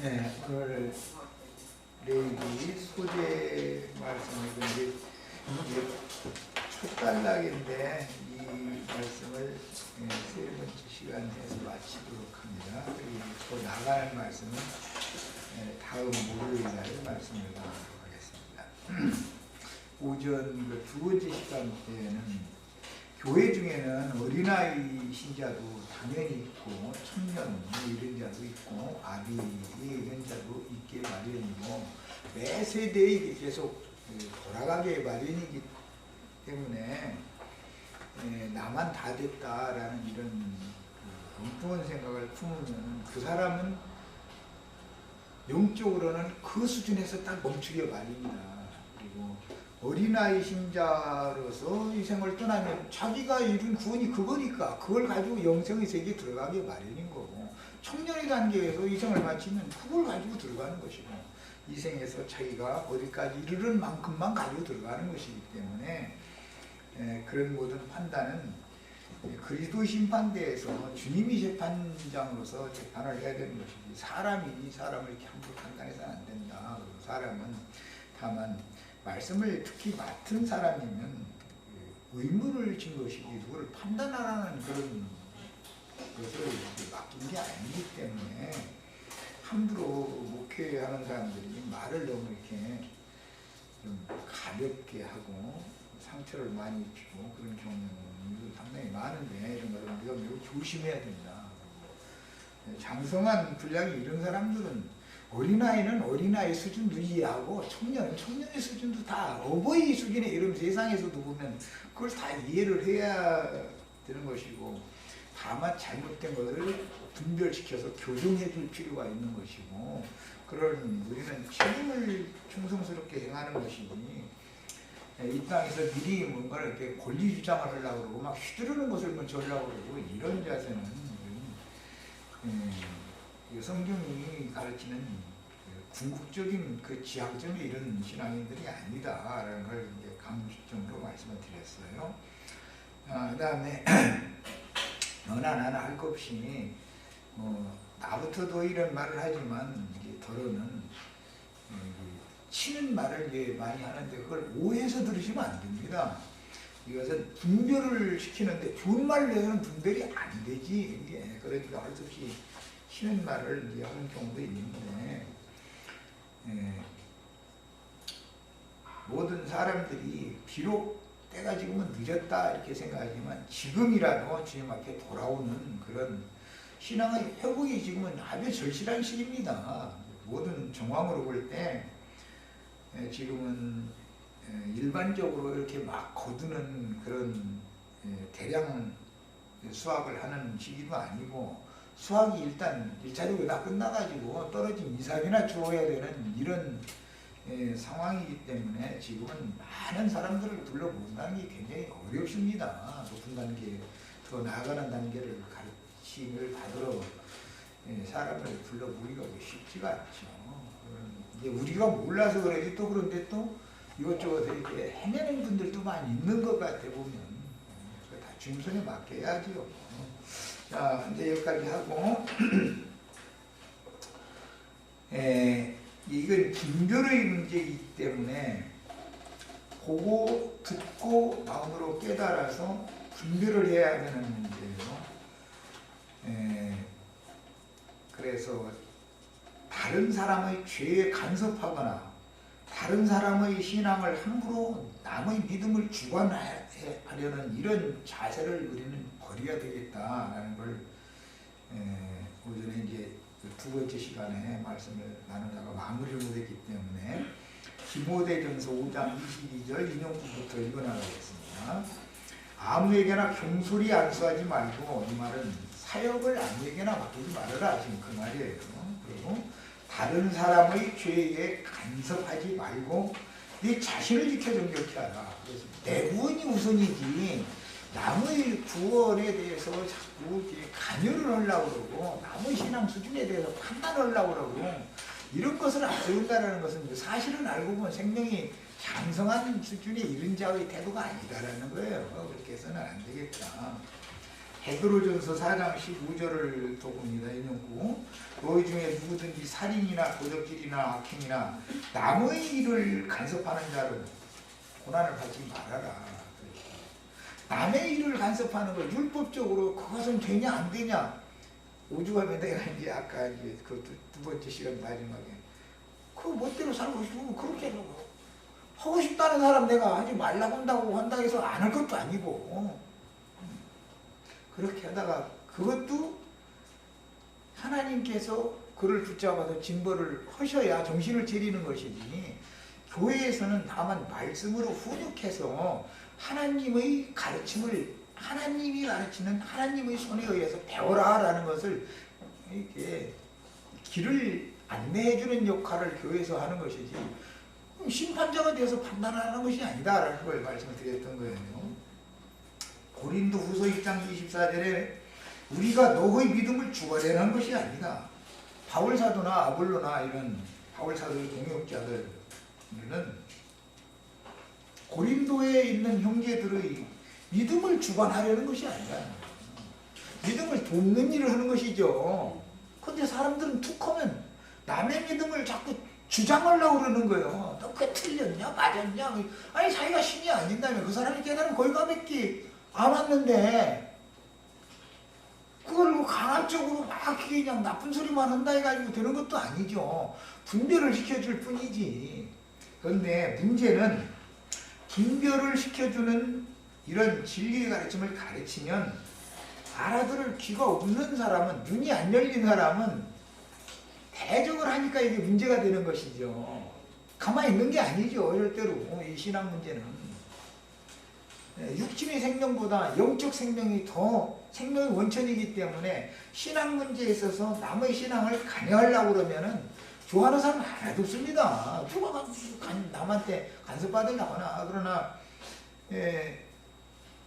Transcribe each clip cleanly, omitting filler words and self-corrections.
네, 오늘 레위기 소재 말씀을 이제 촉단락인데 이 말씀을 세 번째 시간에서 마치도록 합니다. 그리고 또 나가는 말씀은 다음 목요일 날 말씀을 나가도록 하겠습니다. 오전 그 두 번째 시간 때는 교회 중에는 어린아이 신자도 당연히 있고 청년 이런 자도 있고 아비 이런 자도 있게 마련이고 매 세대에 이게 계속 돌아가게 마련이기 때문에 나만 다 됐다라는 이런 엉뚱한 생각을 품으면 그 사람은 영적으로는 그 수준에서 딱 멈추게 마련이다. 그리고 어린아이 신자로서 이 생을 떠나면 자기가 이룬 구원이 그거니까 그걸 가지고 영생의 세계에 들어가게 마련인 거고, 청년의 단계에서 이 생을 마치면 그걸 가지고 들어가는 것이고, 이 생에서 자기가 어디까지 이르는 만큼만 가지고 들어가는 것이기 때문에 그런 모든 판단은 그리스도 심판대에서 주님이 재판장으로서 재판을 해야 되는 것이지 사람이 사람을 이렇게 함부로 판단해서는 안 된다. 사람은 다만 말씀을 특히 맡은 사람이면 의무를 진 것이지 그걸 판단하라는 그런 것을 맡긴 게 아니기 때문에 함부로 목회하는 사람들이 말을 너무 이렇게 좀 가볍게 하고 상처를 많이 입히고 그런 경우도 상당히 많은데 이런 거를 우리가 매우 조심해야 된다. 장성한 분량이 이런 사람들은 어린아이는 어린아이 수준도 이해하고 청년은 청년의 수준도 다 어버이 수준에 이런 세상에서도 보면 그걸 다 이해를 해야 되는 것이고, 다만 잘못된 것을 분별시켜서 교정해 줄 필요가 있는 것이고, 그런 우리는 책임을 충성스럽게 행하는 것이니 이 땅에서 미리 뭔가를 이렇게 권리 주장을 하려고 그러고 막 휘두르는 것을 먼저 하려고 그러고 이런 자세는 성경이 가르치는 궁극적인 그 지향점이 이런 신앙인들이 아니다라는 걸 이제 강조점으로 말씀을 드렸어요. 그 다음에 너나 나나 할 것 없이 나부터도 이런 말을 하지만 이게 더러는 치는 말을 많이 하는데 그걸 오해해서 들으시면 안 됩니다. 이것은 분별을 시키는데 좋은 말을 내서는 분별이 안 되지. 이게 그러니까 할 수 없이 치는 말을 이제 하는 경우도 있는데, 모든 사람들이 비록 때가 지금은 늦었다 이렇게 생각하지만 지금이라도 주님 앞에 돌아오는 그런 신앙의 회복이 지금은 아주 절실한 시기입니다. 모든 정황으로 볼 때 지금은 일반적으로 이렇게 막 거두는 그런 대량 수학을 하는 시기도 아니고, 수학이 일단 1차적으로 다 끝나가지고 떨어진 2, 3이나 주어야 되는 이런 상황이기 때문에 지금은 많은 사람들을 불러본다는 게 굉장히 어렵습니다. 높은 단계, 더 나아가는 단계를 가르침을 받으러 사람을 불러 모이기가 쉽지가 않죠. 이제 우리가 몰라서 그러지 또 그런데 또 이것저것 이렇게 헤매는 분들도 많이 있는 것 같아 보면 다 주님 손에 맡겨야지요. 자, 이제 여기까지 하고 이건 분별의 문제이기 때문에 보고 듣고 마음으로 깨달아서 분별을 해야 되는 문제예요. 그래서 다른 사람의 죄에 간섭하거나 다른 사람의 신앙을 함부로 남의 믿음을 주관하려는 이런 자세를 우리는 버려야 되겠다라는 걸 오전에 이제 두 번째 시간에 말씀을 나누다가 마무리를 못했기 때문에 디모데전서 5장 22절 인용부부터 읽어나가겠습니다. 아무에게나 경솔히 안수하지 말고, 이 말은 사역을 아무에게나 맡기지 말아라 지금 그 말이에요. 그리고 다른 사람의 죄에 간섭하지 말고 네 자신을 지켜 정결케 하라. 그래서 내 구원이 우선이지 남의 구원에 대해서 자꾸 관여를 하려고 그러고 남의 신앙 수준에 대해서 판단하려고 그러고 이런 것을 안 세운다는 것은 사실은 알고 보면 생명이 장성한 수준에 이른 자의 태도가 아니다라는 거예요. 그렇게 해서는 안 되겠다. 베드로전서 4장 15절을 또 봅니다. 인용구. 너희 중에 누구든지 살인이나 도적질이나 악행이나 남의 일을 간섭하는 자로 고난을 받지 말아라. 남의 일을 간섭하는 거 율법적으로 그것은 되냐 안 되냐. 오죽하면 내가 이제 아까 이제 그 두 번째 시간 마지막에 그 멋대로 살고 싶으면 그렇게 하고 싶다는 사람 내가 하지 말라고 한다 해서 안 할 것도 아니고 그렇게 하다가 그것도 하나님께서 그를 붙잡아서 징벌을 하셔야 정신을 차리는 것이지 교회에서는 다만 말씀으로 훈육해서 하나님의 가르침을 하나님이 가르치는 하나님의 손에 의해서 배워라라는 것을 이렇게 길을 안내해주는 역할을 교회에서 하는 것이지 심판자가 되어서 판단하는 것이 아니다라는 걸 말씀을 드렸던 거예요. 고린도 후서 1장 24절에 우리가 너의 믿음을 주관하는 것이 아니다. 바울사도나 아볼로나 이런 바울사도의 동역자들은 고린도에 있는 형제들의 믿음을 주관하려는 것이 아니라 믿음을 돕는 일을 하는 것이죠. 그런데 사람들은 툭하면 남의 믿음을 자꾸 주장하려고 그러는 거예요. 너 그게 틀렸냐? 맞았냐? 아니 자기가 신이 아닌다면 그 사람이 깨달은 거기까지 안 왔는데 그걸 강압적으로 막 그냥 나쁜 소리만 한다 해가지고 되는 것도 아니죠. 분별을 시켜줄 뿐이지. 그런데 문제는 분별을 시켜주는 이런 진리의 가르침을 가르치면 알아들을 귀가 없는 사람은, 눈이 안 열린 사람은 대적을 하니까 이게 문제가 되는 것이죠. 가만히 있는 게 아니죠. 절대로 이 신앙 문제는 육신의 생명보다 영적 생명이 더 생명의 원천이기 때문에 신앙 문제에 있어서 남의 신앙을 간여하려고 그러면은 좋아하는 사람 하나도 없습니다. 누가 남한테 간섭받으려거나. 그러나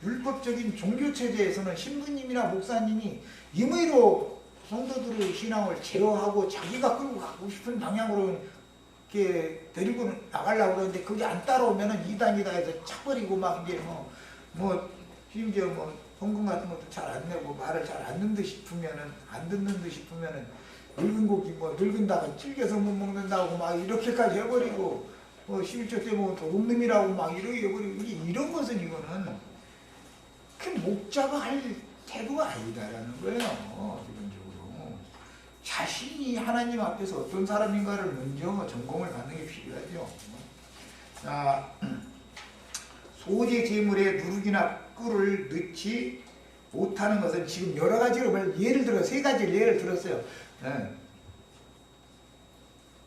율법적인 종교체제에서는 신부님이나 목사님이 임의로 성도들의 신앙을 제어하고 자기가 끌고 가고 싶은 방향으로 이렇게 데리고 나가려고 그러는데 그게 안 따라오면은 이단이다 해서 차버리고 막 이제 심지어 헌금 같은 것도 잘 안 내고 말을 잘 안 듣는 듯 싶으면은 안 듣는 듯 싶으면은 늙은 고기 늙은다가 질겨서 못 먹는다고 막 이렇게까지 해버리고 11조 때 도둑놈이라고 막 이렇게 해버리고 이런 것은 이거는 그 목자가 할 태도가 아니다라는 거예요. 기본적으로 자신이 하나님 앞에서 어떤 사람인가를 먼저 점검을 받는 게 필요하죠. 자, 소재 제물에 누룩이나 꿀을 넣지 못하는 것은 지금 여러 가지로 예를 들어 세 가지 예를 들었어요.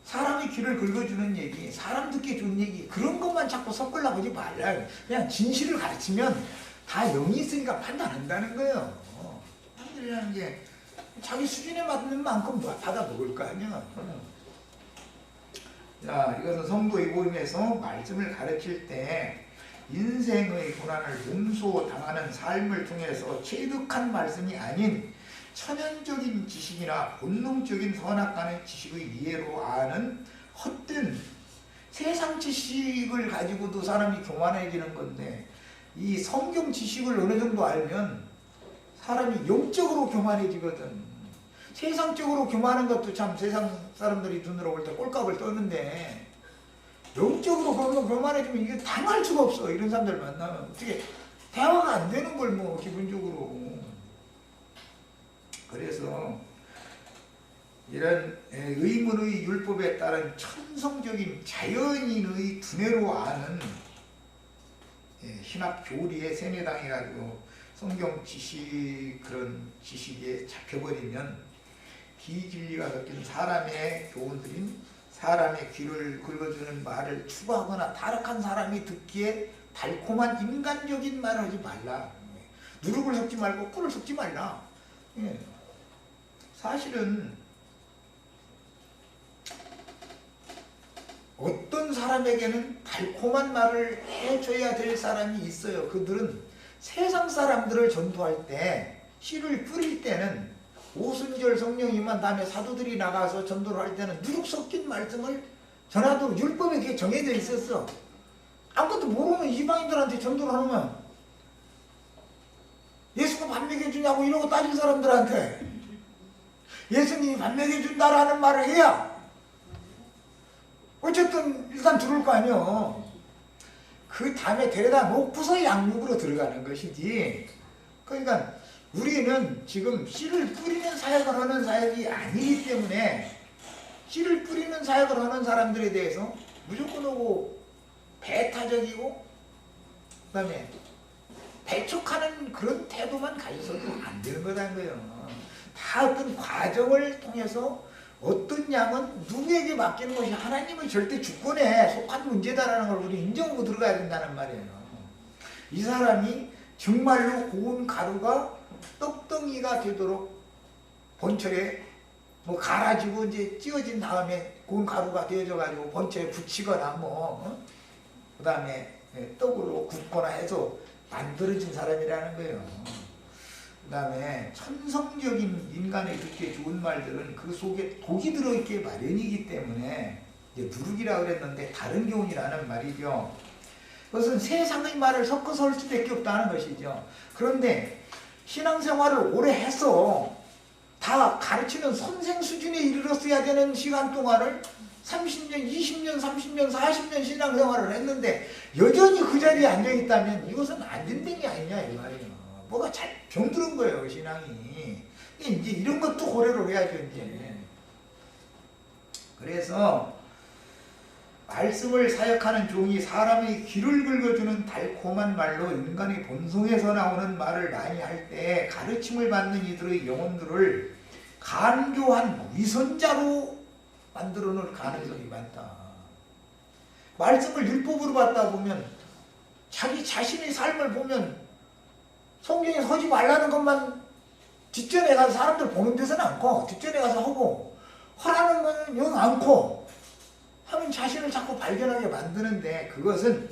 사람의 귀를 긁어주는 얘기, 사람 듣기 좋은 얘기 그런 것만 자꾸 섞으려고 하지 말라. 그냥 진실을 가르치면 다 영이 있으니까 판단한다는 거예요. 사람들이라는 게 자기 수준에 맞는 만큼 받아 먹을 거 아니야. 자, 이것은 성도의 모임에서 말씀을 가르칠 때 인생의 고난을 몸소 당하는 삶을 통해서 체득한 말씀이 아닌 천연적인 지식이나 본능적인 선악간의 지식의 이해로 아는 헛된 세상 지식을 가지고도 사람이 교만해지는 건데 이 성경 지식을 어느 정도 알면 사람이 영적으로 교만해지거든. 세상적으로 교만한 것도 참 세상 사람들이 눈으로 볼 때 꼴값을 떠는데 영적으로 교만해지면 이게 당할 수가 없어. 이런 사람들 만나면 어떻게 대화가 안 되는 걸 기본적으로. 그래서 이런 의문의 율법에 따른 천성적인 자연인의 두뇌로 아는 신학 교리에 세뇌당해가지고 성경 지식 그런 지식에 잡혀버리면 비진리가 섞인 사람의 교훈들인 사람의 귀를 긁어주는 말을 추구하거나 타락한 사람이 듣기에 달콤한 인간적인 말을 하지 말라. 누룩을 섞지 말고 꿀을 섞지 말라. 사실은 어떤 사람에게는 달콤한 말을 해줘야 될 사람이 있어요. 그들은 세상 사람들을 전도할 때 씨를 뿌릴 때는 오순절 성령 임한 다음에 사도들이 나가서 전도를 할 때는 누룩 섞인 말씀을 전하도록 율법에 그게 정해져 있었어. 아무것도 모르는 이방인들한테 전도를 하면 예수가 밥 먹여주냐고 이러고 따질 사람들한테 예수님이 밥 먹여준다라는 말을 해야 어쨌든 일단 들어올 거 아니에요. 그 다음에 데려다 놓고서 양육으로 들어가는 것이지. 그러니까 우리는 지금 씨를 뿌리는 사역을 하는 사역이 아니기 때문에 씨를 뿌리는 사역을 하는 사람들에 대해서 무조건 오고 배타적이고 그 다음에 배척하는 그런 태도만 가져서도 안 되는 거라는 거예요. 다 어떤 과정을 통해서 어떤 양은 누구에게 맡기는 것이 하나님의 절대 주권에 속한 문제다라는 걸 우리 인정하고 들어가야 된다는 말이에요. 이 사람이 정말로 고운 가루가 떡덩이가 되도록 본철에 뭐 갈아지고 이제 찧어진 다음에 고운 가루가 되어져 가지고 본철에 붙이거나 그 다음에 떡으로 굽거나 해서 만들어진 사람이라는 거예요. 그 다음에 천성적인 인간의 그렇게 좋은 말들은 그 속에 독이 들어있게 마련이기 때문에 이제 누룩이라고 그랬는데 다른 교훈이라는 말이죠. 그것은 세상의 말을 섞어서 할 수밖에 없다는 것이죠. 그런데 신앙생활을 오래 해서 다 가르치는 선생 수준에 이르렀어야 되는 시간 동안을 30년, 20년, 30년, 40년 신앙생활을 했는데 여전히 그 자리에 앉아있다면 이것은 안 된다는 게 아니냐 이 말이에요. 뭐가 잘 병들은 거예요 신앙이. 이제 이런 것도 고려를 해야죠 이제. 그래서 말씀을 사역하는 종이 사람의 귀를 긁어주는 달콤한 말로 인간의 본성에서 나오는 말을 많이 할 때 가르침을 받는 이들의 영혼들을 간교한 위선자로 만들어 놓을 가능성이 많다. 말씀을 율법으로 받다 보면 자기 자신의 삶을 보면 성경에 서지 말라는 것만 뒷전에 가서 사람들 보는 데서는 않고 뒷전에 가서 하고 하라는 거는 영 않고 하면 자신을 자꾸 발견하게 만드는데 그것은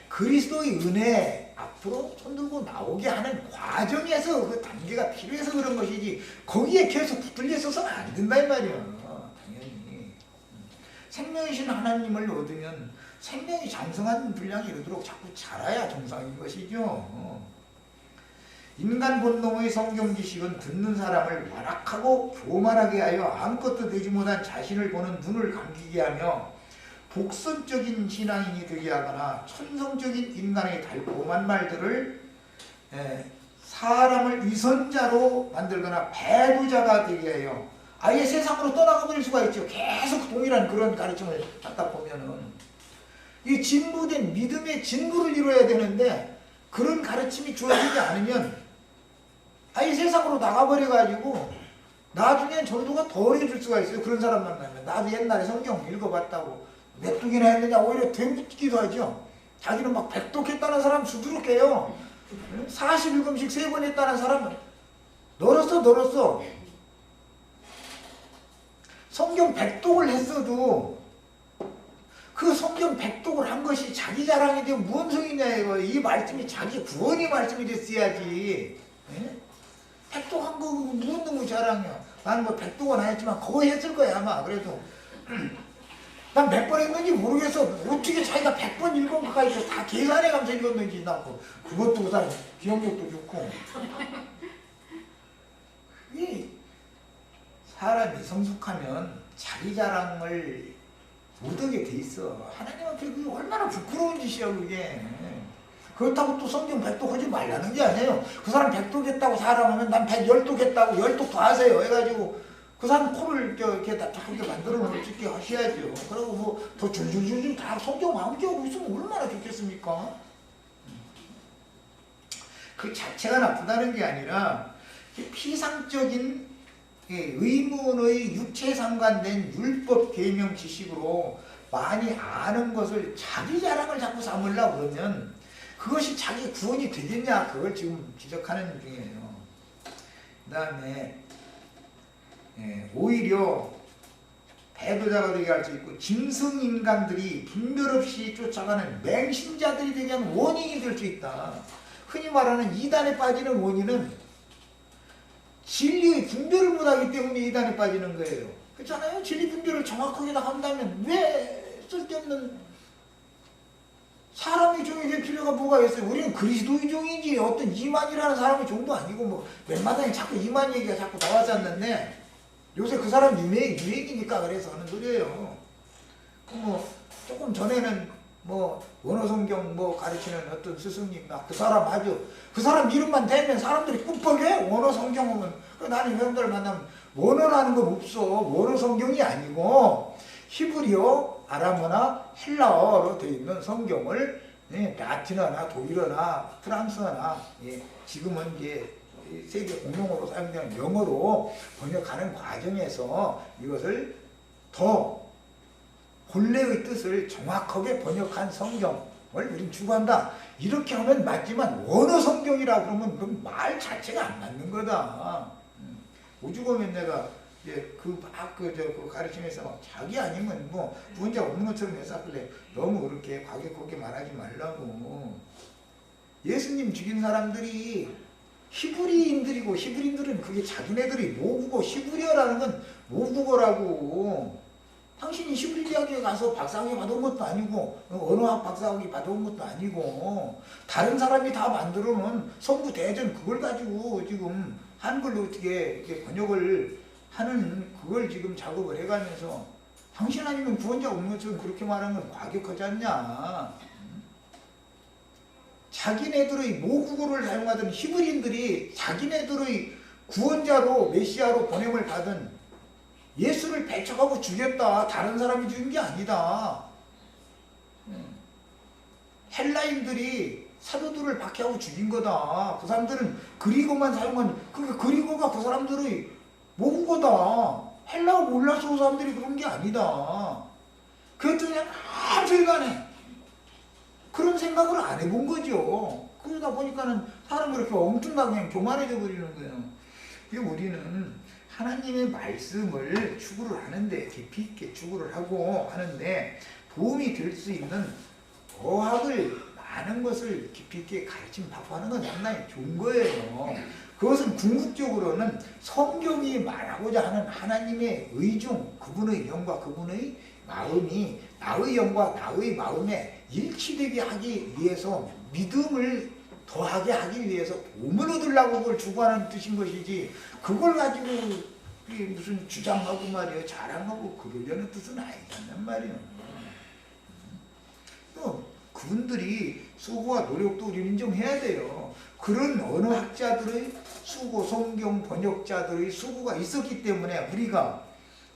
그리스도의 은혜 앞으로 손들고 나오게 하는 과정에서 그 단계가 필요해서 그런 것이지 거기에 계속 붙들려 있어서는 안 된다 이 말이에요. 당연히 생명이신 하나님을 얻으면 생명이 장성한 분량이 이르도록 자꾸 자라야 정상인 것이죠. 인간 본능의 성경 지식은 듣는 사람을 완악하고 교만하게 하여 아무것도 되지 못한 자신을 보는 눈을 감기게 하며 복선적인 신앙인이 되게 하거나 천성적인 인간의 달콤한 말들을 사람을 위선자로 만들거나 배부자가 되게 해요. 아예 세상으로 떠나가 버릴 수가 있죠. 계속 동일한 그런 가르침을 갖다 보면은 이 진부된 믿음의 진부를 이루어야 되는데 그런 가르침이 주어지지 않으면 아예 세상으로 나가버려 가지고 나중엔 전도가 덜해질 수가 있어요. 그런 사람 만나면. 나도 옛날에 성경 읽어봤다고 메뚜기나 했느냐 오히려 되묻기도 하죠. 자기는 막 백독했다는 사람 수두룩해요. 41금씩 3번 했다는 사람은 널었어. 성경 백독을 했어도 그 성경 백독을 한 것이 자기 자랑이 되면 무슨 소리냐 이거. 이 말씀이 자기 구원의 말씀이 됐어야지. 백독한 거 무슨 놈의 자랑이야. 나는 뭐 백독은 안 했지만 거의 했을 거야 아마. 그래도 난 몇 번 했는지 모르겠어. 어떻게 자기가 100번 읽은 것까지 다 계산해가면서 읽었는지 나고 그것도 그다음 기억력도 좋고. 이 사람이 성숙하면 자기 자랑을 못하게 돼 있어. 하나님 앞에 그게 얼마나 부끄러운 짓이야 그게. 그렇다고 또 성경 백독하지 말라는 게 아니에요. 그 사람 백독했다고 사람하면 난 110독했다고 10독 더 하세요 해가지고 그 사람 코를 이렇게 딱딱하게 만들어 놓을 수 있게 하셔야죠. 그리고 뭐 더 줄줄줄줄 다 성경 암기하고 있으면 얼마나 좋겠습니까? 그 자체가 나쁘다는 게 아니라 피상적인 의문의 육체에 상관된 율법 계명 지식으로 많이 아는 것을 자기 자랑을 자꾸 삼으려고 그러면 그것이 자기 구원이 되겠냐 그걸 지금 지적하는 중이에요. 그 다음에 오히려 배도자가 되게 할 수 있고 짐승인간들이 분별 없이 쫓아가는 맹신자들이 되게 하는 원인이 될 수 있다. 흔히 말하는 이단에 빠지는 원인은 진리의 분별을 못하기 때문에 이단에 빠지는 거예요. 그렇잖아요. 진리 분별을 정확하게 한다면 왜 쓸데없는 사람이 종이 될 필요가 뭐가 있어요? 우리는 그리스도의 종이지 어떤 이만이라는 사람의 종도 아니고 뭐 웬만하면 자꾸 이만 얘기가 자꾸 나왔었는데 요새 그 사람 유행이니까 그래서 하는 소리예요. 뭐 조금 전에는 뭐 원어성경 뭐 가르치는 어떤 스승님 그 사람 아주 그 사람 이름만 대면 사람들이 뿜뻑해. 원어성경은 나는 형들 만나면 원어라는 건 없어. 원어성경이 아니고 히브리어, 아람어나 헬라어로 되어 있는 성경을 라틴어나 독일어나 프랑스어나 지금은 이제 세계 공용어로 사용되는 영어로 번역하는 과정에서 이것을 더 본래의 뜻을 정확하게 번역한 성경을 우린 추구한다. 이렇게 하면 맞지만 원어 성경이라 그러면 그 말 자체가 안 맞는 거다. 오죽하면 내가 그 가르치면서 자기 아니면 뭐 부원자 없는 것처럼 했었길래 너무 그렇게 과격하게 말하지 말라고. 예수님 죽인 사람들이 히브리인들이고 히브리인들은 그게 자기네들이 모국어 히브리어라는 건 모국어라고. 당신이 히브리 대학에 가서 박사학위 받은 것도 아니고 언어학 박사학위 받은 것도 아니고 다른 사람이 다 만들어놓은 성부대전 그걸 가지고 지금 한글로 어떻게 번역을 하는 그걸 지금 작업을 해가면서 당신 아니면 구원자 없는 것처럼 그렇게 말하는 건 과격하지 않냐. 자기네들의 모국어를 사용하던 히브리인들이 자기네들의 구원자로 메시아로 번역을 받은 예수를 배척하고 죽였다. 다른 사람이 죽인 게 아니다. 헬라인들이 사도들을 박해하고 죽인 거다. 그 사람들은 그리고만 사용한 그 그리고가 그 사람들의 모국어다. 헬라어 몰라서 그 사람들이 그런 게 아니다. 그랬더니 그냥 아무 일간에 그런 생각을 안 해본 거죠. 그러다 보니까는 사람이 그렇게 엉뚱하게 그냥 교만해져 버리는 거예요. 우리는 하나님의 말씀을 추구를 하는데 깊이 있게 추구를 하고 하는데 도움이 될 수 있는 어학을 많은 것을 깊이 있게 가르침 받고 하는 건 상당히 좋은 거예요. 그것은 궁극적으로는 성경이 말하고자 하는 하나님의 의중, 그분의 영과 그분의 마음이 나의 영과 나의 마음에 일치되게 하기 위해서 믿음을 더하게 하기 위해서 도움을 얻으려고 그걸 추구하는 뜻인 것이지 그걸 가지고 무슨 주장하고 말이에요 자랑하고 그러려는 뜻은 아니란 말이에요. 그분들이 수고와 노력도 우리는 인정해야 돼요. 그런 언어학자들의 수고, 성경 번역자들의 수고가 있었기 때문에 우리가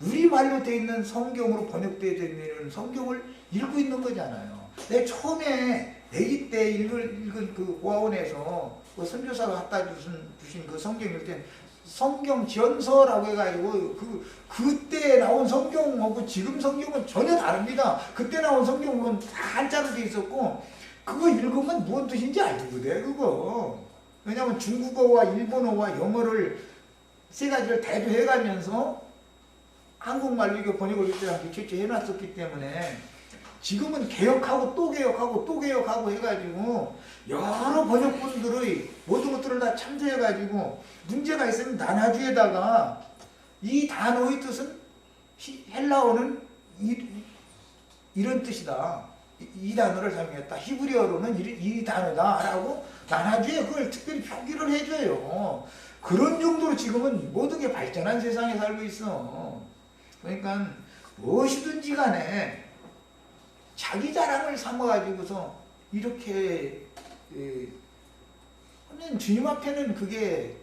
우리말로 되어 있는 성경으로 번역되어 있는 성경을 읽고 있는 거잖아요. 내 처음에 내기 때 읽은 그 고아원에서 그 선교사가 갖다 주신 그 성경 읽을 땐 성경 전서라고 해가지고 그때 나온 성경하고 지금 성경은 전혀 다릅니다. 그때 나온 성경은 다 한자로 돼 있었고 그거 읽으면 무슨 뜻인지 알고 돼 그거. 왜냐하면 중국어와 일본어와 영어를 세 가지를 대조해가면서 한국말로 이거 번역을 이렇게 최초 해놨었기 때문에 지금은 개혁하고 또 개혁하고 또 개혁하고 해가지고 여러 번역본들의 모든 것들을 다 참조해가지고 문제가 있으면 나나주에다가 이 단어의 뜻은 헬라어는 이런 뜻이다. 이 단어를 사용했다. 히브리어로는 이 단어다 라고 나나주에 그걸 특별히 표기를 해줘요. 그런 정도로 지금은 모든 게 발전한 세상에 살고 있어. 그러니까 무엇이든지 간에 자기 자랑을 삼아가지고서 이렇게 하면 주님 앞에는 그게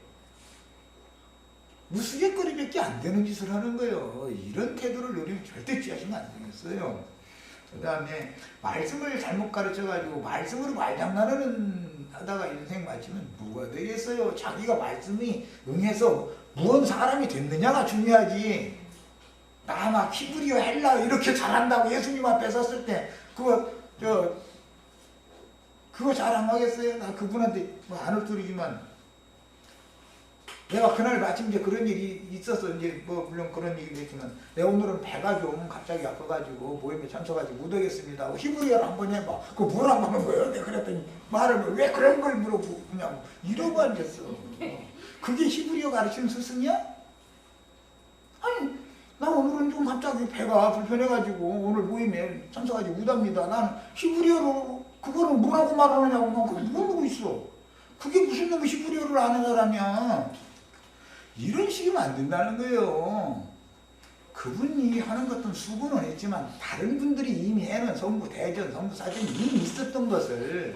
무수개거리밖에 안 되는 짓을 하는 거예요. 이런 태도를 우리는 절대 취하시면 안 되겠어요. 그 다음에 말씀을 잘못 가르쳐가지고 말씀으로 말장난을 하다가 인생 마치면 뭐가 되겠어요. 자기가 말씀이 응해서 무언 사람이 됐느냐가 중요하지. 나 막 히브리어 헬라어 이렇게 잘한다고 예수님 앞에 섰을 때 그거 자랑하겠어요? 나 그분한테 뭐 안 올 소리지만 내가 그날 마침 이제 그런 일이 있어서 이제 뭐 물론 그런 얘기도 했지만 내가 오늘은 배가 좀 갑자기 아파가지고 모임에 참석하지 못하겠습니다. 히브리어를 한번 해봐. 그거 뭐라고 하면 뭐예요? 내가 그랬더니 말을 왜 그런 걸 물어보냐고 이러고 앉았어. 그게 히브리어 가르치는 스승이야? 아니 나 오늘은 좀 갑자기 배가 불편해가지고 오늘 모임에 참석하지 못합니다. 난 히브리어로 그거를 뭐라고 말하느냐고 막 모르고 있어. 그게 무슨 놈의 히브리어를 아는 사람이야. 이런 식이면 안 된다는 거예요. 그분이 하는 것은 수고는 했지만 다른 분들이 이미 해놓은 성부 대전, 성부 사전이 이미 있었던 것을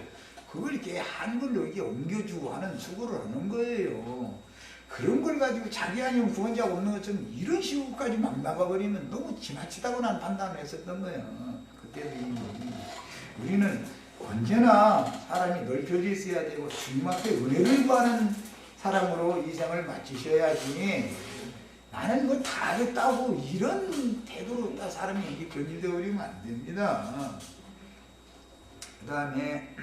그걸 이렇게 한글로 이렇게 옮겨주고 하는 수고를 하는 거예요. 그런 걸 가지고 자기 아니면 구원자가 없는 것처럼 이런 식으로까지 막 나가버리면 너무 지나치다고 난 판단을 했었던 거예요. 그때도 이미. 우리는 언제나 사람이 넓혀져 있어야 되고 주님 앞에 은혜를 구하는 사람으로 이 생을 마치셔야지 나는 이거 다 했다고 이런 태도로 사람이 이게 변질되어 버리면 안 됩니다. 그 다음에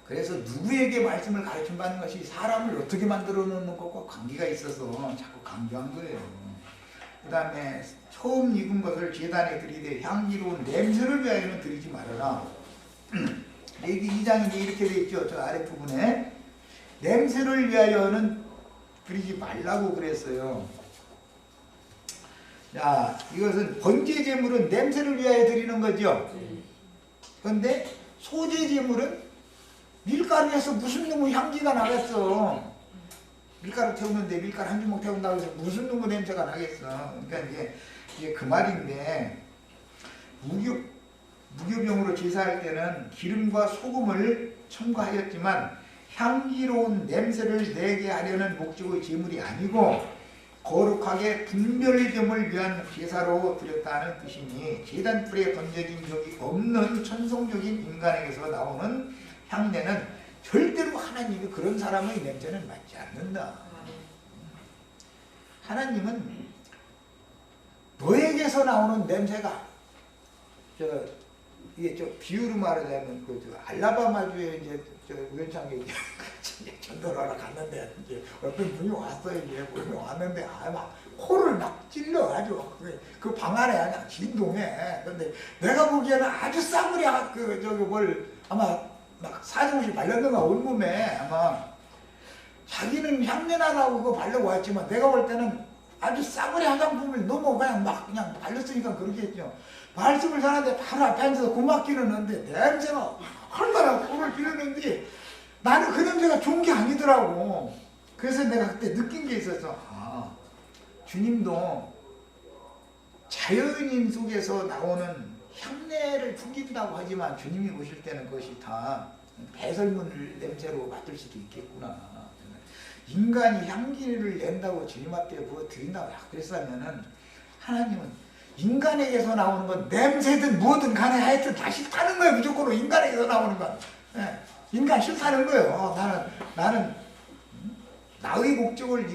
그래서 누구에게 말씀을 가르침 받는 것이 사람을 어떻게 만들어 놓는 것과 관계가 있어서 자꾸 강조한 거예요. 그 다음에 처음 익은 것을 제단에 드리되 향기로운 냄새를 위하여는 드리지 말아라. 여기 2장이 이렇게 되어 있죠. 저 아랫부분에 냄새를 위하여는 드리지 말라고 그랬어요. 자, 이것은 번제제물은 냄새를 위하여 드리는 거죠. 그런데 소제제물은 밀가루에서 무슨 놈의 향기가 나겠어. 밀가루 태우는데 밀가루 한 주먹 태운다고 해서 무슨 놈의 냄새가 나겠어. 그러니까 이게 그 말인데 무교병으로 제사할 때는 기름과 소금을 첨가하였지만 향기로운 냄새를 내게 하려는 목적의 제물이 아니고 거룩하게 분별점을 위한 제사로 드렸다는 뜻이니 제단불에 던져진 적이 없는 천성적인 인간에게서 나오는 향내는 절대로 하나님이 그런 사람의 냄새는 맡지 않는다. 하나님은 너에게서 나오는 냄새가 이게 비유로 말하자면 알라바마주에 이제 우연찮게 이제 전도를 하러 갔는데 이제 어떤 분이 왔어요. 이제 분이 왔는데 막 코를 막 찔러 아주 그 방 안에 그냥 진동해. 근데 내가 보기에는 아주 싸구려 아마 막 사정없이 발렸는가 온몸에 아마 자기는 향내나라고 그거 바르고 왔지만 내가 볼 때는 아주 싸구려 화장품을 너무 그냥 발렸으니까 그러겠죠. 말씀을 전하는데 바로 앞에 앉아서 고맙기는 한데 냄새가 얼마나 코를 찌르는지 나는 그 냄새가 좋은 게 아니더라고. 그래서 내가 그때 느낀 게 있어서 주님도 자연인 속에서 나오는 향내를 풍긴다고 하지만 주님이 오실 때는 그것이 다 배설물 냄새로 맡을 수도 있겠구나. 인간이 향기를 낸다고 주님 앞에 부어드린다고 그랬으면은 하나님은 인간에게서 나오는 건 냄새든 뭐든 간에 하여튼 다 싫다는 거예요. 무조건 인간에게서 나오는 건. 인간 싫다는 거예요. 나는 나의 목적을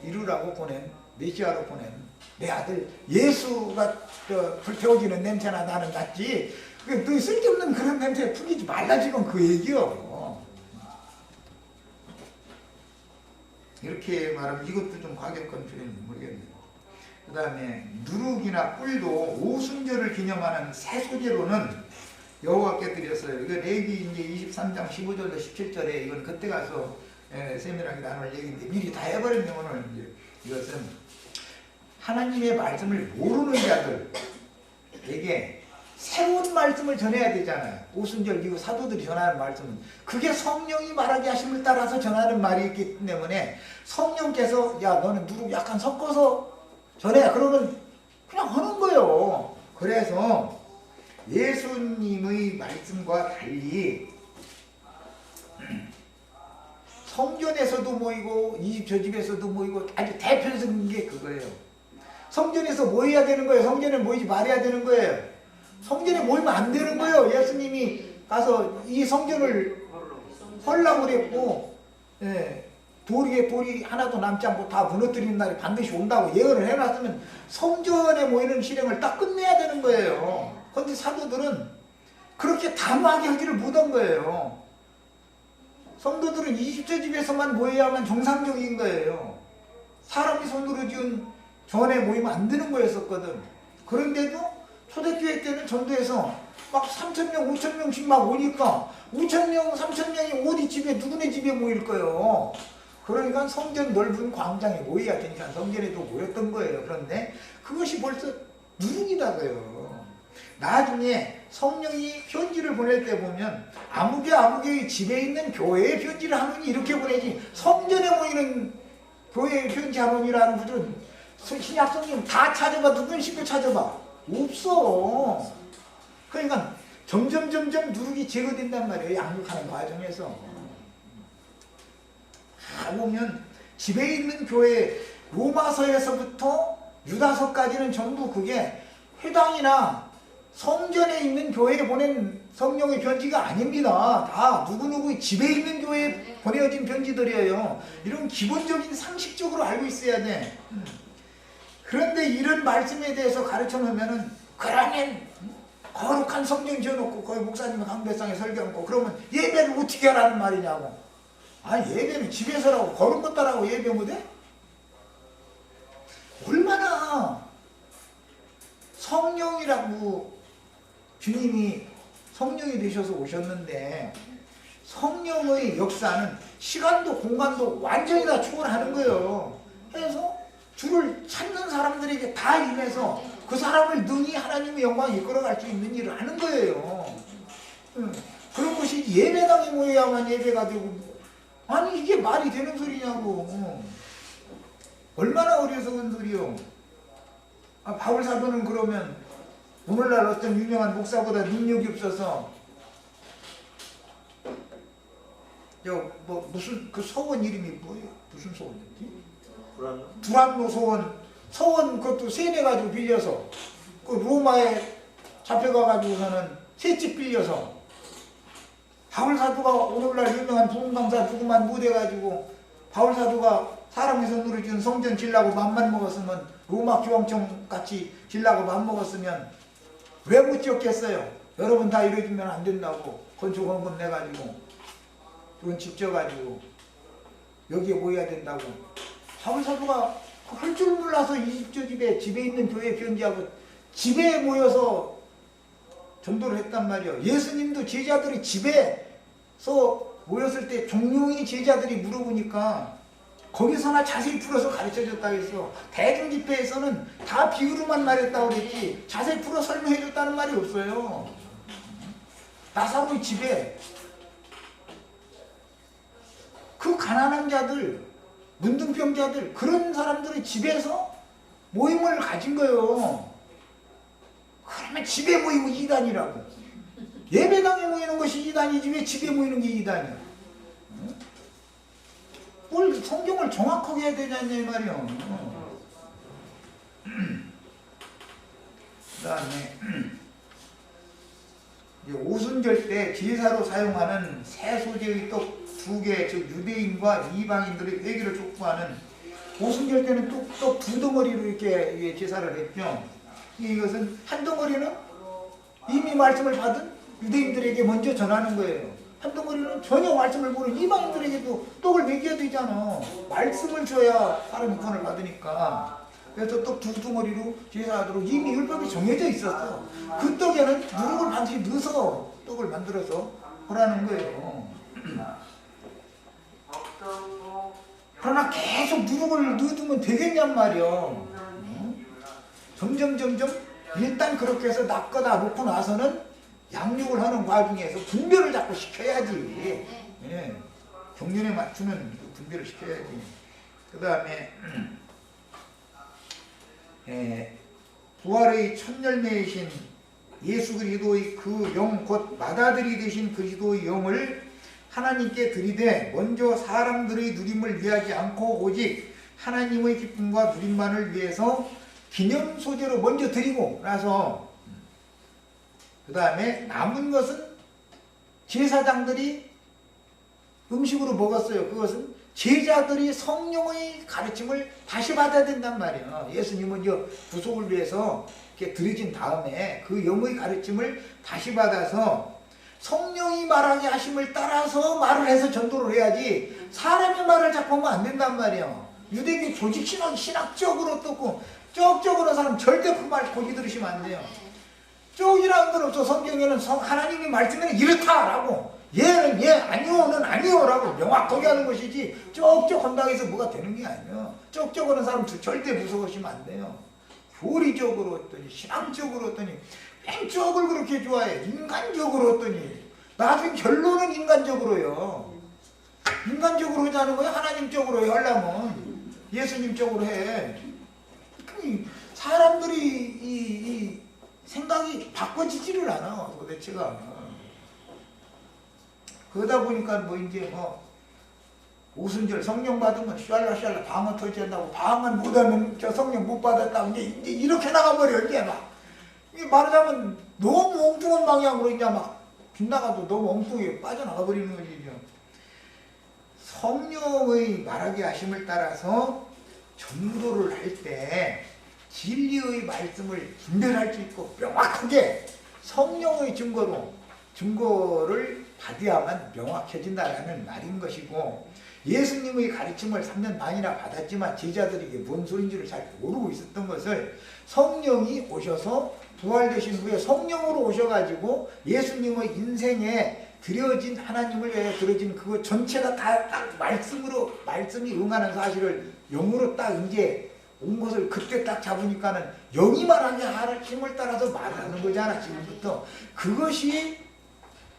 이루라고 보낸 메시아로 보낸 내 아들 예수가 불태워지는 냄새나 나는 낫지. 너 쓸데없는 그런 냄새에 풍기지 말라 지금 그 얘기요. 이렇게 말하면 이것도 좀 과격한 표현인지 모르겠네요. 그 다음에 누룩이나 꿀도 오순절을 기념하는 새 소재로는 여호와께 드렸어요. 이거 레위 이제 23장 15절로 17절에 이건 그때 가서 세밀하게 나눌 얘기인데 미리 다 해버렸네 오늘. 이제 이것은 하나님의 말씀을 모르는 자들에게 새로운 말씀을 전해야 되잖아요. 오순절 이후 사도들이 전하는 말씀은 그게 성령이 말하게 하심을 따라서 전하는 말이 있기 때문에 성령께서 야 너는 누룩 약간 섞어서 전해. 그러면 그냥 하는 거예요. 그래서 예수님의 말씀과 달리 성전에서도 모이고 이 집 저 집에서도 모이고 아주 대표적인 게 그거예요. 성전에서 모여야 되는 거예요. 성전에 모이지 말아야 되는 거예요. 성전에 모이면 안 되는 거예요. 예수님이 가서 이 성전을 헐라고 그랬고 돌이 하나도 남지 않고 다 무너뜨리는 날이 반드시 온다고 예언을 해놨으면 성전에 모이는 실행을 딱 끝내야 되는 거예요. 그런데 사도들은 그렇게 담하게 하지를 못한 거예요. 성도들은 20조 집에서만 모여야만 정상적인 거예요. 사람이 손으로 지은 전에 모이면 안 되는 거였었거든. 그런데도 초대교회 때는 전도해서 막 3,000명, 5,000명씩 막 오니까 5,000명, 3,000명이 어디 집에 누구네 집에 모일 거예요. 그러니까 성전 넓은 광장에 모여야 되니까 성전에도 모였던 거예요. 그런데 그것이 벌써 누룩이다고요. 나중에 성령이 편지를 보낼 때 보면 아무개 집에 있는 교회에 편지를 하느니 이렇게 보내지 성전에 모이는 교회에 편지하느니라는 분들은 신약 성경 다 찾아봐. 누군 쉽게 찾아봐. 없어. 그러니까 점점 누룩이 제거된단 말이에요. 양육하는 과정에서. 보면 집에 있는 교회 로마서에서부터 유다서까지는 전부 그게 회당이나 성전에 있는 교회에 보낸 성령의 편지가 아닙니다. 다 누구누구 집에 있는 교회에 보내어진 편지들이에요. 이런 기본적인 상식적으로 알고 있어야 돼. 그런데 이런 말씀에 대해서 가르쳐 놓으면은 그러면 거룩한 성경 지어놓고 거기 목사님 강배상에 설교하고 그러면 예배를 어떻게 하라는 말이냐고. 예배는 집에서라고 거룩 것다라고 예배 못해? 얼마나 성령이라고 주님이 성령이 되셔서 오셨는데 성령의 역사는 시간도 공간도 완전히 다 초월하는 거예요. 그래서 주를 찾는 사람들에게 다 임해서 그 사람을 능히 하나님의 영광에 이끌어갈 수 있는 일을 하는 거예요. 그런 것이 예배당에 모여야만 예배가 되고 이게 말이 되는 소리냐고. 얼마나 어리석은 소리요. 바울 사도는 그러면 오늘날 어떤 유명한 목사보다 능력이 없어서 무슨 그 소원 이름이 뭐예요? 무슨 소원이었지? 두란노 소원 그것도 세뇌가지고 빌려서 그 로마에 잡혀가가지고서는 새집 빌려서 바울 사도가 오늘날 유명한 부흥강사 누구만 못해가지고 바울 사도가 사람의 손으로 지은 성전 질라고 맘만 먹었으면 로마 교황청 같이 질라고 맘먹었으면 왜 못 지었겠어요? 여러분 다 이러주면 안 된다고 건축원금 내가지고 돈 집 져가지고 여기에 모여야 된다고. 바울 사도가 할 줄 몰라서 이 집 저 집에 있는 교회 편지하고 집에 모여서 전도를 했단 말이에요. 예수님도 제자들이 집에서 모였을 때 종용이 제자들이 물어보니까 거기서나 자세히 풀어서 가르쳐줬다고 했어. 대중집회에서는 다 비유로만 말했다고 그랬지 자세히 풀어 설명해줬다는 말이 없어요. 나사로의 집에 그 가난한 자들, 문둥병자들 그런 사람들의 집에서 모임을 가진 거예요. 그러면 집에 모이면 이단이라고. 예배당에 모이는 것이 이단이지 왜 집에 모이는 게 이단이야? 뭘 성경을 정확하게 해야 되냐 이 말이야. 그 다음에 오순절 때 제사로 사용하는 새 소재의 떡 2개, 즉 유대인과 이방인들의 회개를 촉구하는 오순절 때는 떡 2덩어리로 이렇게 제사를 했죠. 이것은 한 덩어리는 이미 말씀을 받은 유대인들에게 먼저 전하는 거예요. 한 덩어리는 전혀 말씀을 모르는 이방인들에게도 떡을 먹여야 되잖아. 말씀을 줘야 사람이 구원을 받으니까. 그래서 떡 2덩어리로 제사하도록 이미 율법이 정해져 있었어. 그 떡에는 누룩을 반드시 넣어서 떡을 만들어서 하라는 거예요. 그러나 계속 누룩을 넣어두면 되겠냔 말이야. 점점 일단 그렇게 해서 낚아다 놓고 나서는 양육을 하는 과정에서 분별을 자꾸 시켜야지. 경륜에 맞추는 분별을 시켜야지. 그 다음에 부활의 첫 열매이신 예수 그리스도의 그 영 곧 맏아들이 되신 그리스도의 영을 하나님께 드리되 먼저 사람들의 누림을 위하지 않고 오직 하나님의 기쁨과 누림만을 위해서 기념 소재로 먼저 드리고 나서 그 다음에 남은 것은 제사장들이 음식으로 먹었어요. 그것은 제자들이 성령의 가르침을 다시 받아야 된단 말이에요. 예수님은 구속을 위해서 이렇게 드려진 다음에 그 영의 가르침을 다시 받아서 성령이 말하게 하심을 따라서 말을 해서 전도를 해야지 사람의 말을 자꾸 하면 안 된단 말이에요. 유대교 조직 신학적으로 떴고 쪽적으로 사람 절대 그 말 고지 들으시면 안 돼요. 쪽이라는 건 없어. 성경에는 하나님이 말씀에는 이렇다라고 얘는 얘 아니오는 아니오라고 명확하게 하는 것이지 쪽쪽 한다고 해서 뭐가 되는 게 아니에요. 쪽쪽 하는 사람 절대 무서워하시면 안 돼요. 교리적으로 했더니 신앙적으로 했더니 맨 쪽을 그렇게 좋아해. 인간적으로 했더니 나중에 결론은 인간적으로요. 인간적으로 하자는 거예요. 하나님 쪽으로 해 하려면 예수님 쪽으로 해. 사람들이 이 생각이 바꿔지지를 않아 도대체가. 그러다 보니까 뭐 이제 뭐 오순절 성령 받으면 샬라샬라 방언 터지한다고, 방언 못하면 저 성령 못 받았다고 이제 이렇게 나가버려. 이제 막 말하자면 너무 엉뚱한 방향으로 이제 막 빗나가도 너무 엉뚱하게 빠져나가 버리는 거지. 성령의 말하게 하심을 따라서 전도를 할 때 진리의 말씀을 분별할 수 있고 명확하게 성령의 증거를 받아야만 명확해진다라는 말인 것이고, 예수님의 가르침을 3년 반이나 받았지만 제자들에게 뭔 소린지를 잘 모르고 있었던 것을 성령이 오셔서 부활되신 후에 성령으로 오셔가지고 예수님의 인생에 드려진, 하나님을 위해 드려진 그거 전체가 다 딱 말씀이 응하는 사실을 영으로 딱 이제 온 것을 그때 딱 잡으니까는 영이 말하게 하는 힘을 따라서 말하는 거잖아 지금부터. 그것이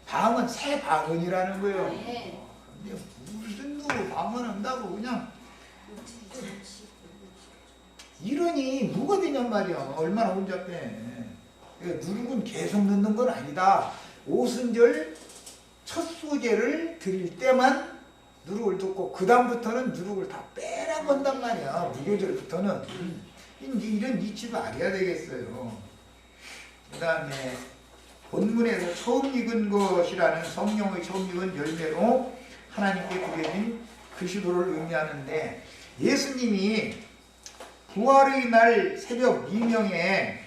방언, 새 방언이라는 거예요. 근데 무슨 누구 방언한다고 그냥 이러니 뭐가 되냔 말이야. 얼마나 혼잡해. 누룩은 계속 넣는 건 아니다. 오순절 첫 소제를 드릴 때만 누룩을 듣고 그 다음부터는 누룩을 다 빼라고 한단 말이야. 무교절부터는. 이제 이런 이치도 알아야 되겠어요. 그 다음에 본문에서 처음 익은 것이라는 성령의 처음 익은 열매로 하나님께 드려진 그 시도를 의미하는데, 예수님이 부활의 날 새벽 미명에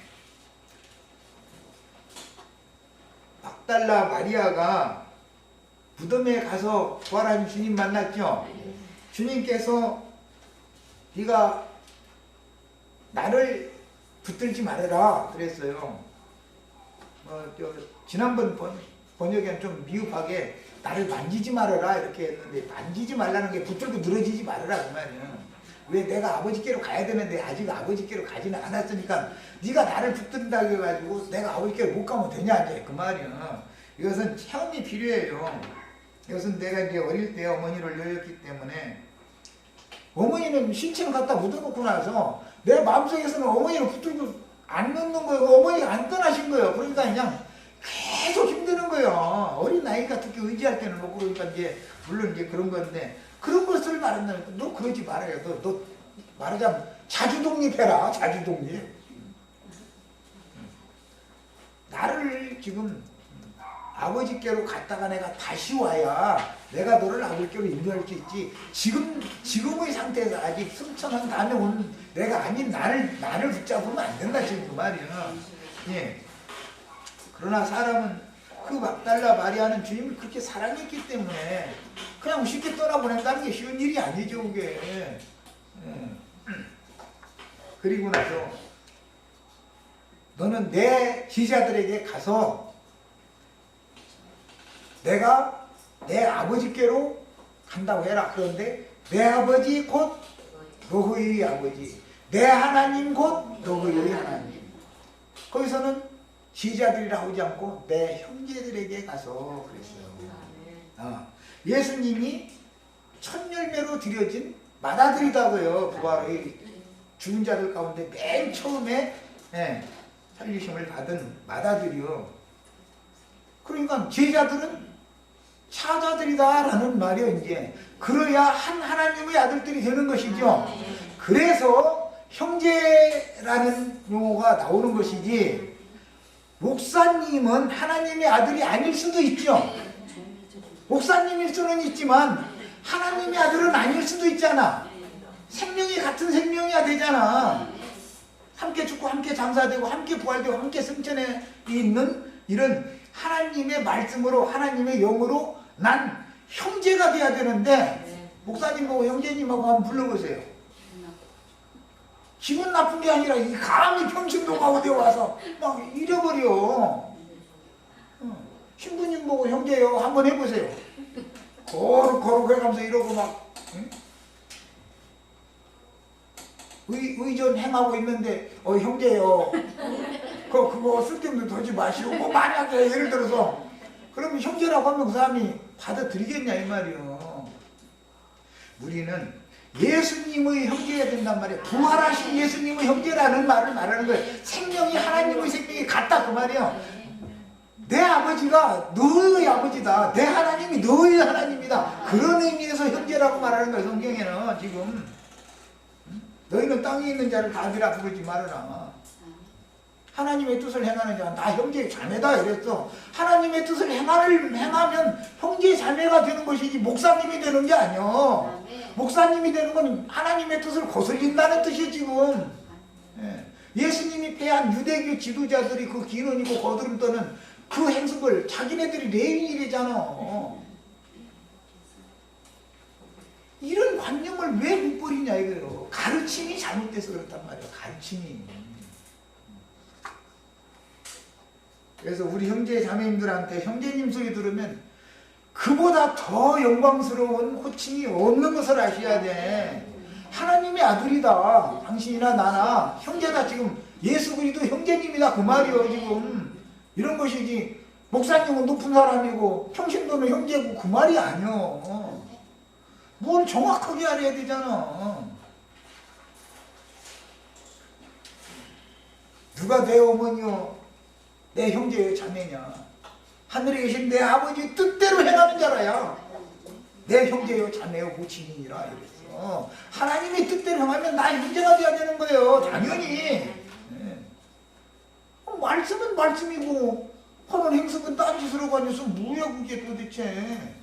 막달라 마리아가 무덤에 가서 부활한 주님 만났죠. 주님께서 네가 나를 붙들지 말아라 그랬어요. 지난번 번역에는 좀 미흡하게 나를 만지지 말아라 이렇게 했는데, 만지지 말라는 게 붙들고 늘어지지 말아라 그 말이야. 왜 내가 아버지께로 가야 되는데 아직 아버지께로 가지는 않았으니까 네가 나를 붙든다고 해가지고 내가 아버지께로 못 가면 되냐 이제 그 말이야. 이것은 체험이 필요해요. 이것은 내가 이제 어릴 때 어머니를 여겼기 때문에, 어머니는 신체를 갖다 묻어놓고 나서 내 마음속에서는 어머니를 붙들고 안 놓는 거예요. 어머니가 안 떠나신 거예요. 그러니까 그냥 계속 힘드는 거예요. 어린 나이가 특히 의지할 때는 뭐 그러니까 이제 물론 이제 그런 건데, 그런 것을 말한다니까 너 그러지 말아요. 너 말하자면 자주 독립해라. 자주 독립. 나를 지금 아버지께로 갔다가 내가 다시 와야 내가 너를 아버지께로 인도할 수 있지. 지금의 상태에서 아직 승천한 다음에 온 내가 아닌 나를 붙잡으면 안 된다 지금 그 말이야. 예. 그러나 사람은 그 막달라 마리아는 주님을 그렇게 사랑했기 때문에 그냥 쉽게 떠나보낸다는 게 쉬운 일이 아니죠 그게. 예. 그리고 나서 너는 내 제자들에게 가서 내가 내 아버지께로 간다고 해라. 그런데 내 아버지 곧 너희의 아버지, 내 하나님 곧 너희의 하나님. 거기서는 제자들이라 하지 않고 내 형제들에게 가서 그랬어요. 예수님이 첫 열매로 드려진 맏아들이다고요. 부활의 죽은 자들 가운데 맨 처음에 살리심을 받은 맏아들이요. 그러니까 제자들은 차자들이다라는 말이요. 이제 그래야 한 하나님의 아들들이 되는 것이죠. 그래서 형제라는 용어가 나오는 것이지, 목사님은 하나님의 아들이 아닐 수도 있죠. 목사님일 수는 있지만 하나님의 아들은 아닐 수도 있잖아. 생명이 같은 생명이야 되잖아. 함께 죽고 함께 장사되고 함께 부활되고 함께 승천해 있는 이런 하나님의 말씀으로 하나님의 영으로 난 형제가 돼야 되는데, 목사님 보고 형제님하고 한번 불러보세요. 기분 나쁜 게 아니라 이 감히 평신도가 어디 와서 막 잃어버려. 신부님 보고 형제요 한번 해보세요. 거룩 해가면서 이러고 막 의전 행하고 있는데 형제요 그거 쓸데없는 도지 마시고 뭐 만약에 예를 들어서 그러면 형제라고 하면 그 사람이 받아들이겠냐 이 말이요. 우리는 예수님의 형제가 된단 말이에요. 부활하신 예수님의 형제라는 말을 말하는 거예요. 생명이 하나님의 생명이 같다 그 말이에요. 내 아버지가 너의 아버지다. 내 하나님이 너의 하나님이다. 그런 의미에서 형제라고 말하는 거예요. 성경에는 지금 너희는 땅에 있는 자를 다 아들아 부르지 말아라. 하나님의 뜻을 행하는 자는 다 형제의 자매다 이랬어. 하나님의 뜻을 행하면 형제의 자매가 되는 것이지 목사님이 되는 게 아니야. 목사님이 되는 건 하나님의 뜻을 거슬린다는 뜻이지 지금. 예수님이 패한 유대교 지도자들이 그 기근이고 거드름 떠는 그 행습을 자기네들이 레위인이래잖아. 이런 관념을 왜 못 버리냐 이거예요. 가르침이 잘못돼서 그렇단 말이에요. 가르침이. 그래서 우리 형제 자매님들한테 형제님 소리 들으면 그보다 더 영광스러운 호칭이 없는 것을 아셔야 돼. 하나님의 아들이다. 당신이나 나나 형제다. 지금 예수 그리스도 형제님이다 그 말이요 지금. 이런 것이지 목사님은 높은 사람이고 평신도는 형제고 그 말이 아니요. 뭘 정확하게 알아야 되잖아. 누가 내 어머니요 내 형제요 자매냐. 하늘에 계신 내 아버지 뜻대로 행하는 자라야 내 형제요 자매요 모친이니라 이랬어. 하나님의 뜻대로 행하면 나 형제가 돼야 되는 거예요. 당연히. 말씀은 말씀이고 하는 행습은 딴짓으로 가져서 뭐야 그게 도대체.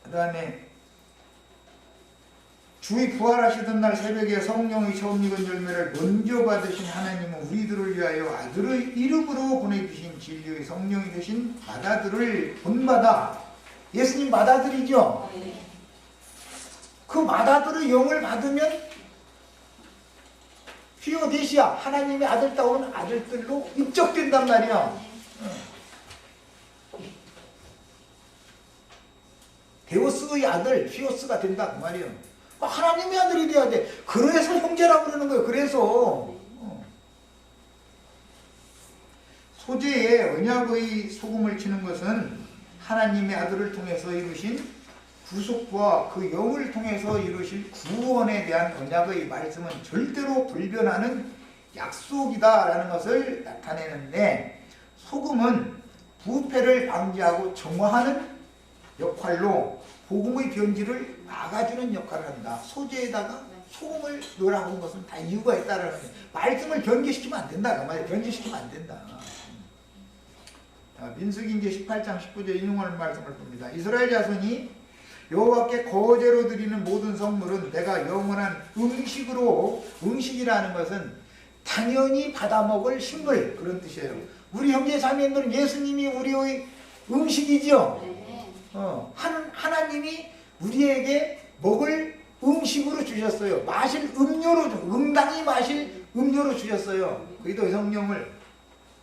그 다음에 주의 부활하시던 날 새벽에 성령의 처음 익은 열매를 먼저 받으신 하나님은 우리들을 위하여 아들의 이름으로 보내주신 진리의 성령이 되신 맏아들을 본받아. 예수님 맏아들이죠. 그 맏아들의 영을 받으면 피오데시아 하나님의 아들다운 아들들로 입적된단 말이야. 데오스의 아들 피오스가 된다 그 말이야. 하나님의 아들이 돼야 돼. 그래서 형제라고 그러는 거예요. 그래서 소재에 언약의 소금을 치는 것은 하나님의 아들을 통해서 이루신 구속과 그 영을 통해서 이루실 구원에 대한 언약의 말씀은 절대로 불변하는 약속이다라는 것을 나타내는데, 소금은 부패를 방지하고 정화하는 역할로 복음의 변질을 막아주는 역할을 한다. 소재에다가 소금을 넣으라고 한 것은 다 이유가 있다라는 거예요. 말씀을 변개시키면 안 된다. 그 말이에요. 변질시키면 안 된다. 민수기인제 18장 19절 인용하는 말씀을 봅니다. 이스라엘 자손이 여호와께 거제로 드리는 모든 성물은 내가 영원한 음식으로, 음식이라는 것은 당연히 받아먹을 식물 그런 뜻이에요. 우리 형제 자매들은 예수님이 우리의 음식이죠. 하나님이 우리에게 먹을 음식으로 주셨어요. 마실 음료로, 응당히 마실 음료로 주셨어요. 그리도 성령을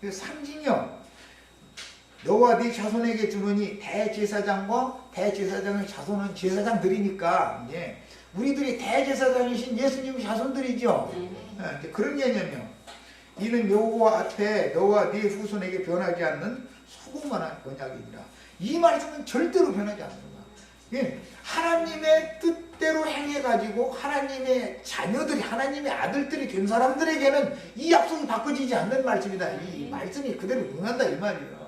상징이요. 너와 네 자손에게 주느니 대제사장과 대제사장의 자손은 제사장들이니까 이제 우리들이 대제사장이신 예수님 자손들이죠. 그런 개념이요. 이는 여호와 앞에 너와 네 후손에게 변하지 않는 소금만한 언약이니라. 이 말씀은 절대로 변하지 않는다. 하나님의 뜻대로 행해가지고 하나님의 자녀들이, 하나님의 아들들이 된 사람들에게는 이 약속이 바꿔지지 않는 말씀이다. 이 말씀이 그대로 응한다 이 말이에요.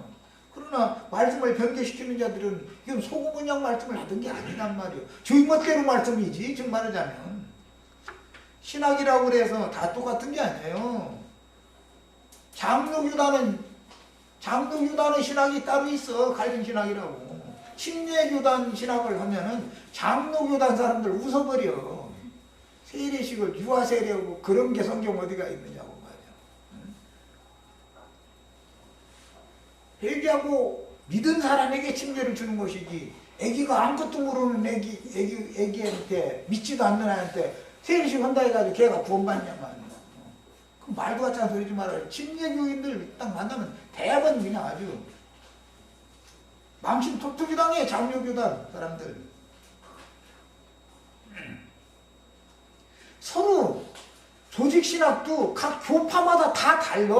그러나 말씀을 변개시키는 자들은 이건 소금 언약 말씀을 하던 게 아니란 말이에요. 저희 멋대로 말씀이지. 즉 말하자면 신학이라고 그래서 다 똑같은 게 아니에요. 장로교단은 신학이 따로 있어. 갈린 신학이라고. 침례교단 신학을 하면은 장로교단 사람들 웃어버려. 세례식을 유아세례하고 그런 게 성경 어디가 있느냐고 말이야. 회개하고 믿은 사람에게 침례를 주는 것이지, 애기가 아무것도 모르는 애기한테, 믿지도 않는 애한테 세례식 한다 해가지고 걔가 구원받냐 말이야. 그 말도 같지 않은 소리 좀 말아요. 침례교인들 딱 만나면 대부분 그냥 아주 망신 톡톡이 당해. 장로교단 사람들 서로 조직신학도 각 교파마다 다 달라.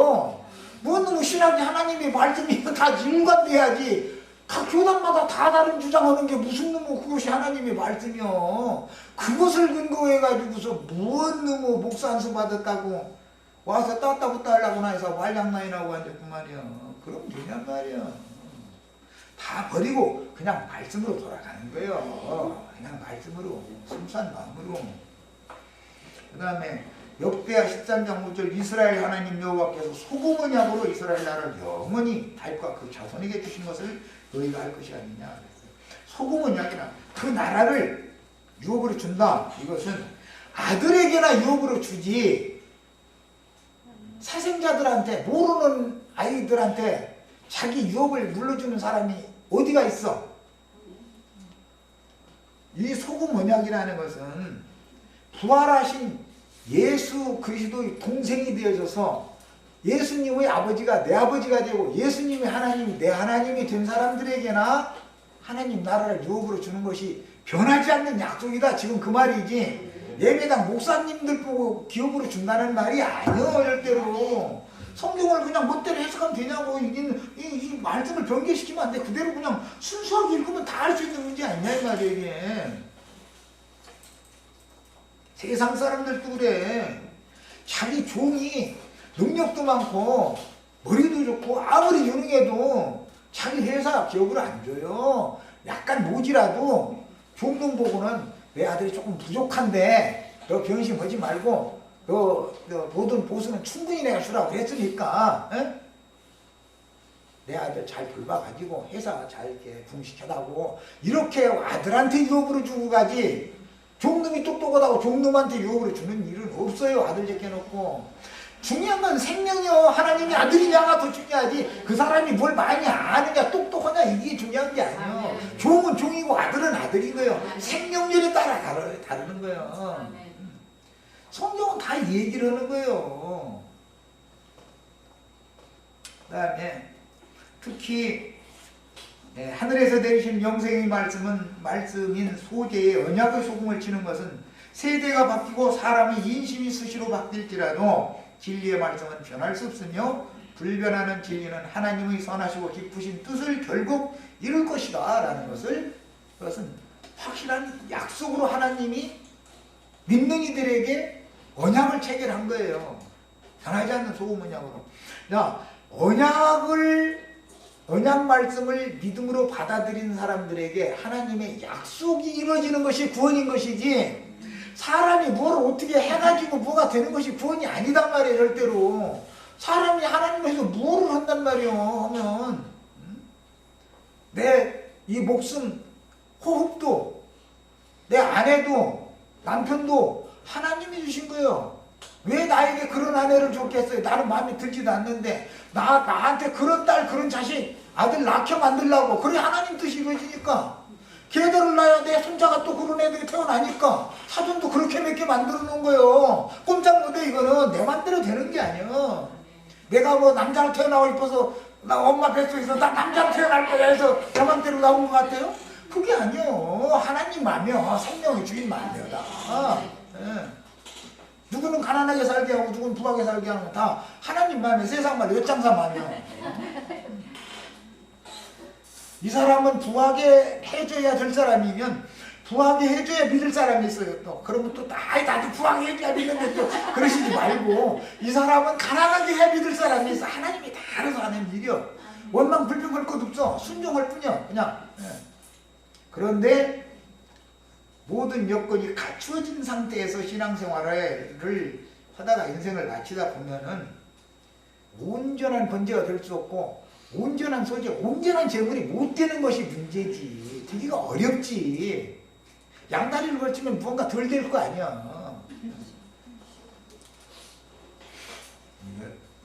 뭐 신학이 하나님의 말씀이 다 일관돼야지. 각 교단마다 다 다른 주장하는 게 무슨 놈의 그것이 하나님의 말씀이요. 그것을 근거해가지고서 무엇 놈의 목사 안수 받았다고 와서 땄다붙다 하려고 해서 말장난이라고 앉았단 말이야. 그럼 되냔 말이야. 다 버리고 그냥 말씀으로 돌아가는 거예요. 그냥 말씀으로, 순수한 마음으로. 그 다음에 역대하 13장 5절 이스라엘 하나님 여호와께서 소금 언약으로 이스라엘 나라를 영원히 다윗과 그 자손에게 주신 것을 너희가 할 것이 아니냐 그랬어요. 소금 언약이나 그 나라를 유업으로 준다. 이것은 아들에게나 유업으로 주지 사생자들한테, 모르는 아이들한테 자기 유업을 물려주는 사람이 어디가 있어? 이 소금 언약이라는 것은 부활하신 예수 그리스도의 동생이 되어져서 예수님의 아버지가 내 아버지가 되고 예수님의 하나님이 내 하나님이 된 사람들에게나 하나님 나라를 유업으로 주는 것이 변하지 않는 약속이다. 지금 그 말이지. 예배당 목사님들 보고 기업으로 준다는 말이 아니요. 절대로. 성경을 그냥 멋대로 해석하면 되냐고. 이 말씀을 변개시키면 안 돼. 그대로 그냥 순수하게 읽으면 다 할 수 있는 문제 아니냐 이 말이에요. 이게. 세상 사람들도 그래. 자기 종이 능력도 많고 머리도 좋고 아무리 유능해도 자기 회사 기업을 안 줘요. 약간 모지라도 종놈 보고는 내 아들이 조금 부족한데 너 변심하지 말고 너 모든 보수는 충분히 내가 주라고 했으니까 에? 내 아들 잘 돌봐가지고 회사 잘 이렇게 붕시켜다고 이렇게 아들한테 유업으로 주고 가지. 종놈이 똑똑하다고 종놈한테 유업으로 주는 일은 없어요. 아들 제껴놓고. 중요한 건 생명이요. 하나님이 아들이냐가 더 중요하지. 그 사람이 뭘 많이 아느냐 똑똑하냐 이게 중요한 게 아니에요. 종은 종이고 아들은 아들인 거예요. 생명률에 따라 다르는 거예요. 성경은 다 얘기를 하는 거예요. 그 다음에 특히 하늘에서 내리신 영생의 말씀인 소재에 언약의 소금을 치는 것은 세대가 바뀌고 사람의 인심이 수시로 바뀔지라도 진리의 말씀은 변할 수 없으며 불변하는 진리는 하나님의 선하시고 기쁘신 뜻을 결국 이룰 것이다 라는 그것은 확실한 약속으로 하나님이 믿는 이들에게 언약을 체결한 거예요. 변하지 않는 소금 언약으로. 언약 말씀을 믿음으로 받아들인 사람들에게 하나님의 약속이 이루어지는 것이 구원인 것이지 사람이 뭘 어떻게 해가지고 뭐가 되는 것이 구원이 아니단 말이에요. 절대로. 사람이 하나님에서 뭐를 한단 말이에요. 하면 내 이 목숨 호흡도 내 아내도 남편도 하나님이 주신 거예요. 왜 나에게 그런 아내를 줬겠어요? 나는 마음에 들지도 않는데 나한테 그런 딸 그런 자식 아들 낳게 만들려고. 그래 하나님 뜻이 이루어지니까. 걔들을 낳아야 내 손자가 또 그런 애들이 태어나니까 사전도 그렇게 몇 개 만들어 놓은 거예요. 꼼짝 못해. 이거는 내 맘대로 되는 게 아니에요. 내가 뭐 남자로 태어나고 싶어서 나 엄마 뱃속에서 나 남자로 태어날 거야 해서 내 맘대로 나온 것 같아요? 그게 아니에요. 하나님 마음이요. 생명의 주인 마음이에요. 다. 누구는 가난하게 살게 하고 누구는 부하게 살게 하는 거 다 하나님 마음에 세상 말 엿장사 마음이요. 이 사람은 부하게 해줘야 될 사람이면 부하게 해줘야 믿을 사람이 있어요. 또 그러면 또 나도 부하게 해줘야 믿는데 또 그러시지 말고 이 사람은 가난하게 해 믿을 사람이 있어. 하나님이 다 알아서 하는 일이요. 원망 불평할 것 없어. 순종할 뿐이야. 그냥. 그런데 모든 여건이 갖추어진 상태에서 신앙생활을 하다가 인생을 마치다 보면은 온전한 번제가 될 수 없고 온전한 소재, 온전한 재물이 못 되는 것이 문제지. 되기가 어렵지. 양다리를 걸치면 무언가 덜 될 거 아니야.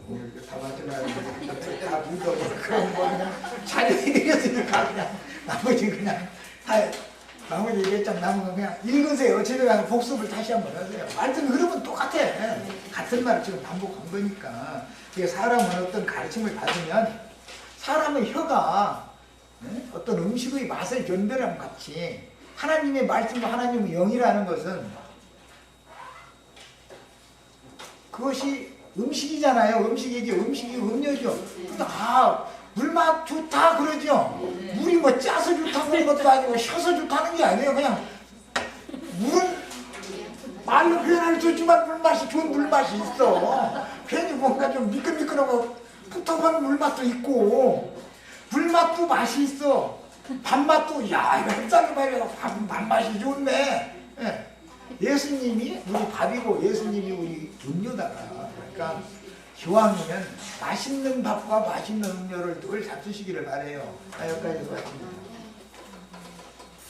오늘 다 맞으려고 다 묻어. 그런 거 그냥 자리에 내렸으니까 그냥 나머지 그냥 나머지 얘기했잖아. 남은 건 그냥 읽으세요. 집에 가서 복습을 다시 한번 하세요. 말씀 흐름은 똑같아. 같은 말을 지금 반복한 거니까. 사람은 어떤 가르침을 받으면 사람의 혀가 어떤 음식의 맛을 견뎌내는 같이 하나님의 말씀과 하나님의 영이라는 것은 그것이 음식이잖아요. 음식이지. 음식이 음료죠. 근데 물맛 좋다 그러죠. 물이 뭐 짜서 좋다고 하는 것도 아니고 셔서 좋다는 게 아니에요. 그냥 물은 말로 표현할 수 있지만 물맛이 좋은 물맛이 있어. 괜히 뭔가 좀 미끌미끌하고 풋풋한 물맛도 있고 물맛도 맛이 있어. 밥맛도 야 이거 햇살로 밥이라 밥맛이 좋네. 예. 예수님이 우리 밥이고 예수님이 우리 음료다가 그러니까 기왕이면 맛있는 밥과 맛있는 음료를 늘 잡수시기를 바래요. 여기까지 마칩니다.